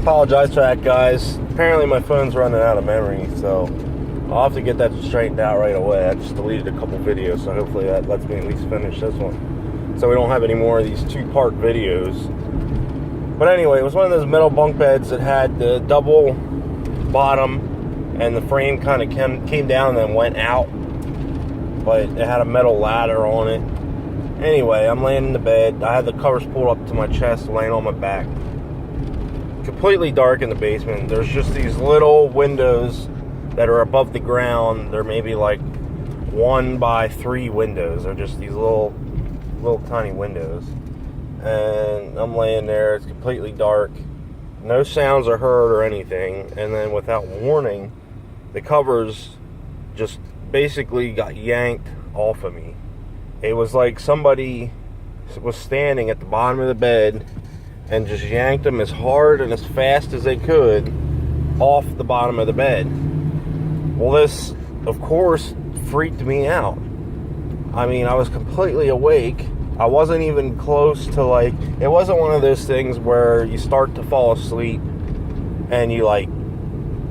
apologize for that, guys. Apparently my phone's running out of memory, so I'll have to get that straightened out right away. I just deleted a couple videos, so hopefully that lets me at least finish this one, so we don't have any more of these two-part videos. But anyway, it was one of those metal bunk beds that had the double bottom, and the frame kind of came down and then went out, but it had a metal ladder on it. Anyway, I'm laying in the bed. I had the covers pulled up to my chest, laying on my back. Completely dark in the basement. There's just these little windows that are above the ground. They're maybe like 1 by 3 windows. They're just these little tiny windows. And I'm laying there. It's completely dark. No sounds are heard or anything. And then without warning, the covers just basically got yanked off of me. It was like somebody was standing at the bottom of the bed and just yanked them as hard and as fast as they could off the bottom of the bed. Well, this, of course, freaked me out. I mean, I was completely awake. I wasn't even close to, like, it wasn't one of those things where you start to fall asleep and you, like,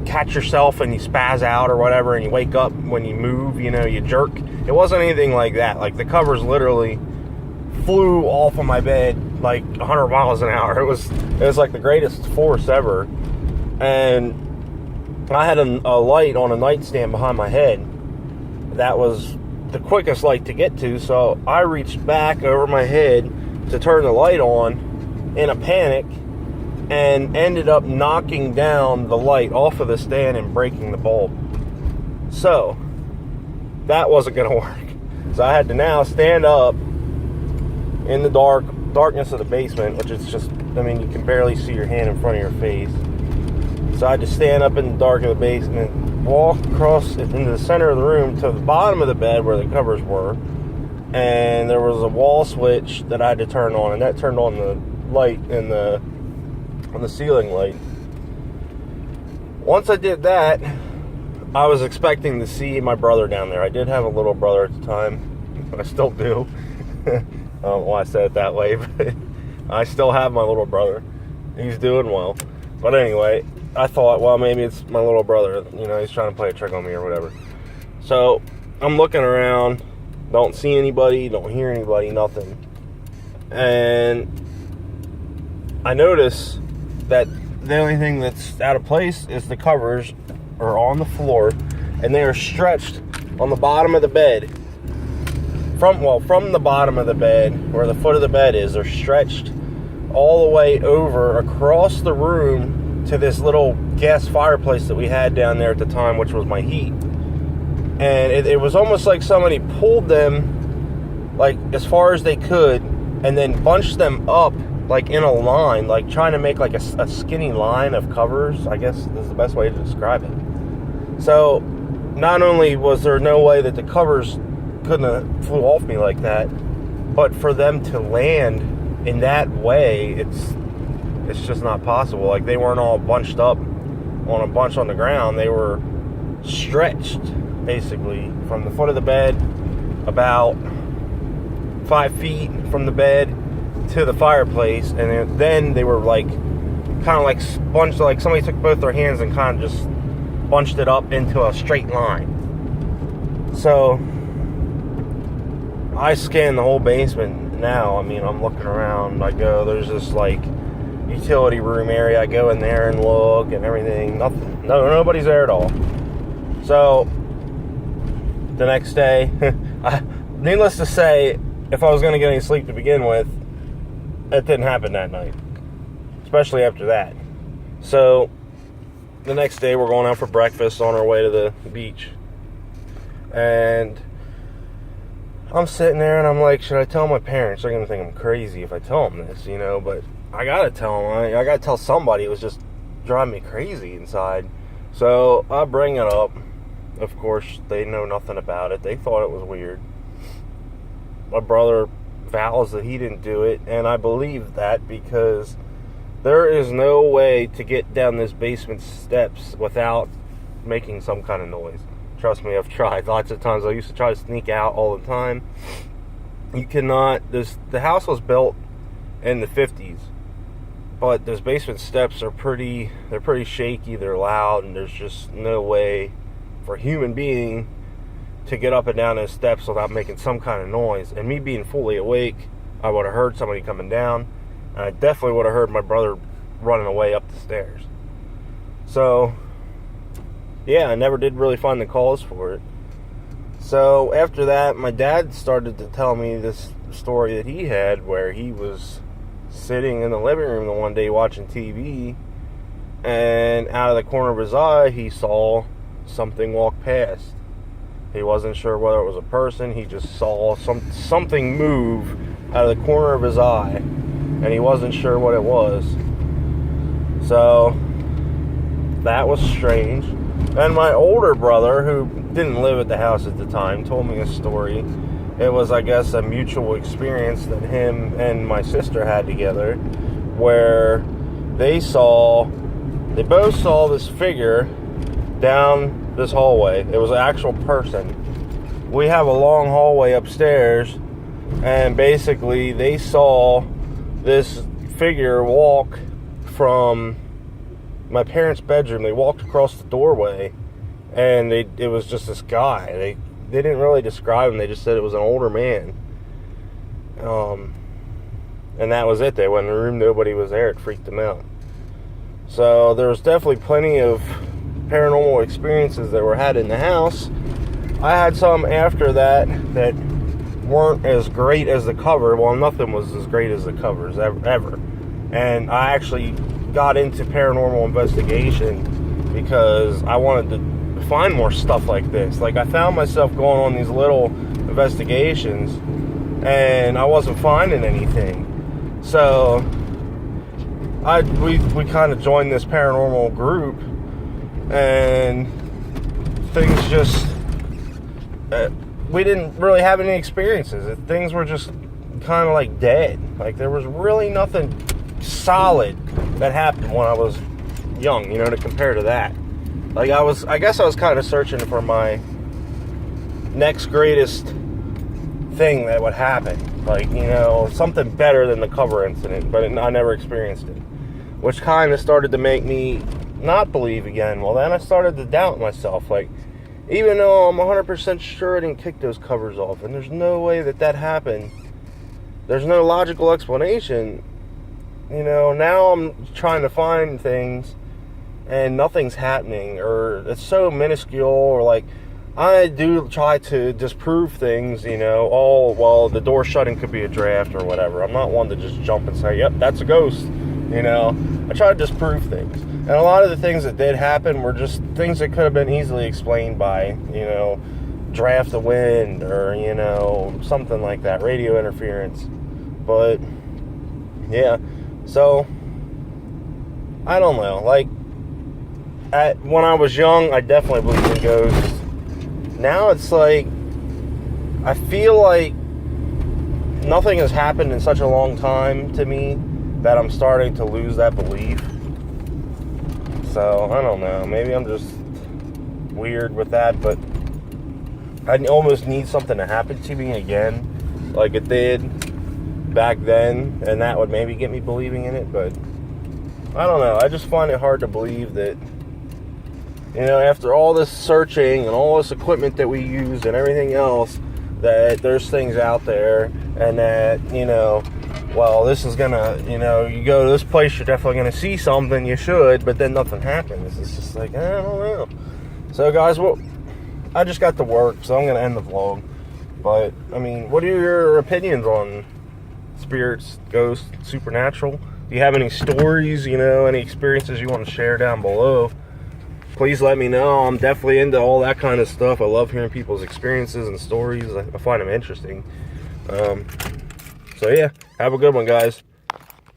catch yourself and you spaz out or whatever and you wake up when you move, you know, you jerk. It wasn't anything like that. Like, the covers literally flew off of my bed like 100 miles an hour. It was like the greatest force ever. And I had a light on a nightstand behind my head. That was the quickest light to get to, so I reached back over my head to turn the light on in a panic and ended up knocking down the light off of the stand and breaking the bulb. So that wasn't going to work. So I had to now stand up in the darkness of the basement, which is just, I mean, you can barely see your hand in front of your face. So I had to stand up in the dark of the basement, walk across into the center of the room to the bottom of the bed where the covers were, and there was a wall switch that I had to turn on, and that turned on the light in on the ceiling light. Once I did that, I was expecting to see my brother down there. I did have a little brother at the time. I still do. I don't know why I said it that way, but I still have my little brother. He's doing well. But anyway, I thought, well, maybe it's my little brother. You know, he's trying to play a trick on me or whatever. So I'm looking around, don't see anybody, don't hear anybody, nothing. And I notice that the only thing that's out of place is the covers are on the floor, and they are stretched on the bottom of the bed. From the bottom of the bed, where the foot of the bed is, they're stretched all the way over across the room to this little gas fireplace that we had down there at the time, which was my heat. And it was almost like somebody pulled them like as far as they could and then bunched them up like in a line, like trying to make like a skinny line of covers. I guess is the best way to describe it. So not only was there no way that the covers couldn't have flew off me like that, but for them to land in that way, it's just not possible. Like, they weren't all bunched up on a bunch on the ground. They were stretched basically from the foot of the bed about 5 feet from the bed to the fireplace, and then they were like kind of like bunched, like somebody took both their hands and kind of just bunched it up into a straight line. So I scanned the whole basement now. I mean, I'm looking around. I go, there's this like utility room area. I go in there and look and everything. Nothing. Nobody's there at all. So the next day, needless to say, if I was going to get any sleep to begin with, it didn't happen that night, especially after that. So the next day, we're going out for breakfast on our way to the beach, and I'm sitting there and I'm like, should I tell my parents? They're gonna think I'm crazy if I tell them this, you know, but I gotta tell them. I gotta tell somebody. It was just driving me crazy inside. So I bring it up. Of course, they know nothing about it. They thought it was weird. My brother vows that he didn't do it, and I believe that because there is no way to get down this basement steps without making some kind of noise. Trust me, I've tried lots of times. I used to try to sneak out all the time. You cannot. The house was built in the 50s, But those basement steps are they're pretty shaky, they're loud, and there's just no way for a human being to get up and down those steps without making some kind of noise. And me being fully awake, I would have heard somebody coming down, and I definitely would have heard my brother running away up the stairs. So, yeah, I never did really find the cause for it. So, after that, my dad started to tell me this story that he had where he was sitting in the living room the one day watching TV, and out of the corner of his eye, he saw something walk past. He wasn't sure whether it was a person. He just saw something move out of the corner of his eye, and he wasn't sure what it was. So that was strange. And my older brother, who didn't live at the house at the time, told me a story. It was, I guess, a mutual experience that him and my sister had together, where they both saw this figure down this hallway. It was an actual person. We have a long hallway upstairs, and basically they saw this figure walk from my parents' bedroom. They walked across the doorway, and it was just this guy. They didn't really describe him. They just said it was an older man. And that was it. They went in the room. Nobody was there. It freaked them out. So there was definitely plenty of paranormal experiences that were had in the house. I had some after that weren't as great as the cover. Well, nothing was as great as the covers ever. And I actually got into paranormal investigation because I wanted to find more stuff like this. Like, I found myself going on these little investigations, and I wasn't finding anything. So we kind of joined this paranormal group, and things just we didn't really have any experiences. Things were just kind of like dead. Like, there was really nothing solid that happened when I was young, to compare to that. Like, I guess I was kind of searching for my next greatest thing that would happen. Like, something better than the cover incident, but I never experienced it. Which kind of started to make me not believe again. Well, then I started to doubt myself. Like, even though I'm 100% sure I didn't kick those covers off, and there's no way that happened, there's no logical explanation. Now I'm trying to find things, and nothing's happening, or it's so minuscule, or like, I do try to disprove things, all while the door's shutting could be a draft or whatever. I'm not one to just jump and say, yep, that's a ghost, I try to disprove things. And a lot of the things that did happen were just things that could have been easily explained by, draft of wind, or, something like that, radio interference. But, yeah, so, I don't know, like, when I was young, I definitely believed in ghosts. Now it's like, I feel like nothing has happened in such a long time to me that I'm starting to lose that belief. So, I don't know, maybe I'm just weird with that, but I almost need something to happen to me again, like it did back then, and that would maybe get me believing in it. But I don't know, I just find it hard to believe that, after all this searching and all this equipment that we use and everything else, that there's things out there, and that, well, this is gonna, you go to this place, you're definitely gonna see something, you should, but then nothing happens. It's just like, I don't know. So, guys, well, I just got to work, so I'm gonna end the vlog. But, I mean, what are your opinions on spirits, ghosts, supernatural? Do you have any stories, any experiences you want to share down below? Please let me know. I'm definitely into all that kind of stuff. I love hearing people's experiences and stories. I find them interesting. So, yeah, have a good one, guys.